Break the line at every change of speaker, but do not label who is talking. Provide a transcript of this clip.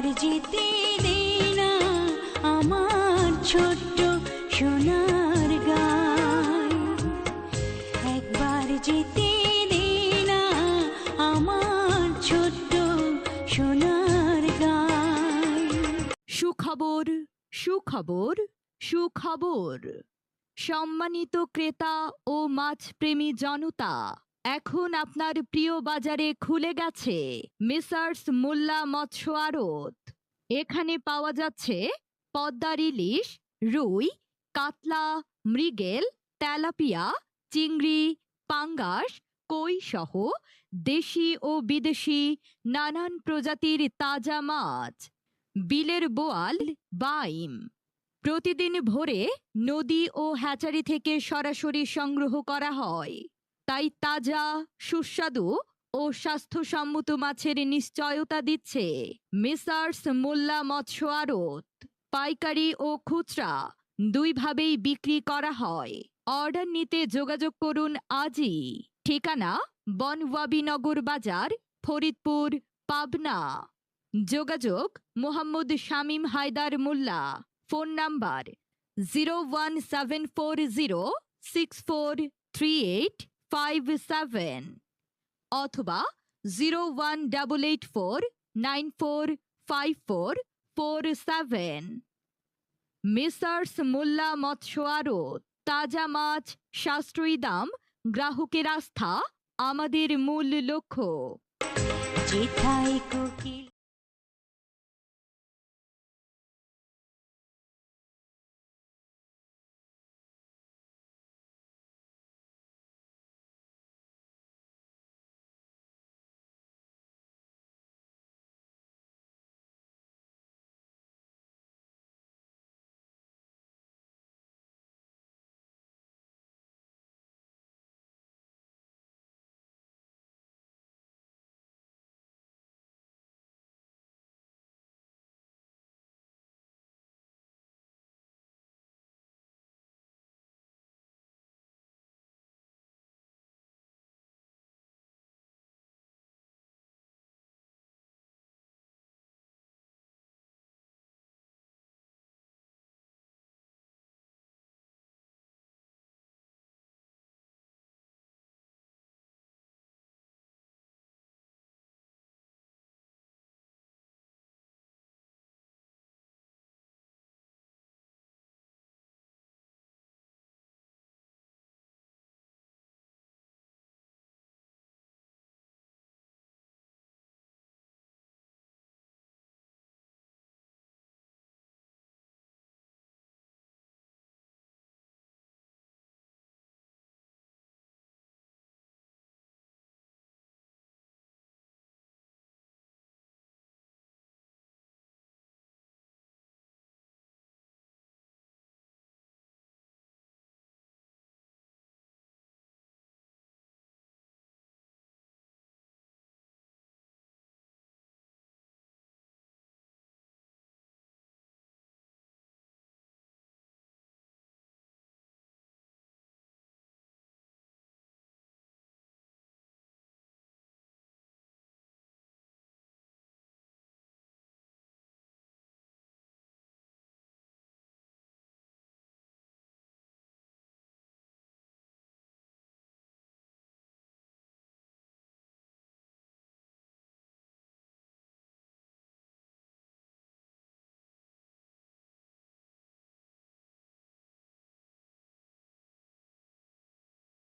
একবার যেতে দে না আমার ছোট্ট সোনার গায়, একবার যেতে দে না আমার ছোট্ট সোনার গায়।
সুখবর, সুখবর, সুখবর। সম্মানিত ক্রেতা ও মাছপ্রেমী জনতা, এখন আপনার প্রিয় বাজারে খুলে গেছে মেসার্স মোল্লা মৎস্য আড়ত। এখানে পাওয়া যাচ্ছে পদ্মার ইলিশ, রুই, কাতলা, মৃগেল, তেলাপিয়া, চিংড়ি, পাঙ্গাস, কই সহ দেশি ও বিদেশি নানান প্রজাতির তাজা মাছ, বিলের বোয়াল, বাইম। প্রতিদিন ভোরে নদী ও হ্যাচারি থেকে সরাসরি সংগ্রহ করা হয়, তাই তাজা, সুস্বাদু ও স্বাস্থ্যসম্মত মাছের নিশ্চয়তা দিচ্ছে মেসার্স মোল্লা মৎস্য আড়ত। পাইকারি ও খুচরা দুইভাবেই বিক্রি করা হয়। অর্ডার নিতে যোগাযোগ করুন আজই। ঠিকানা বনওয়াবিনগর বাজার, ফরিদপুর, পাবনা। যোগাযোগ মোহাম্মদ শামীম হায়দার মোল্লা। ফোন নাম্বার 01740643857 অথবা 01884945447। মেসার্স মোল্লা মৎস্য আড়ত। তাজা মাছ, সাশ্রয়ী দাম, গ্রাহকের আস্থা আমাদের মূল লক্ষ্য।
যেথায় কোকিল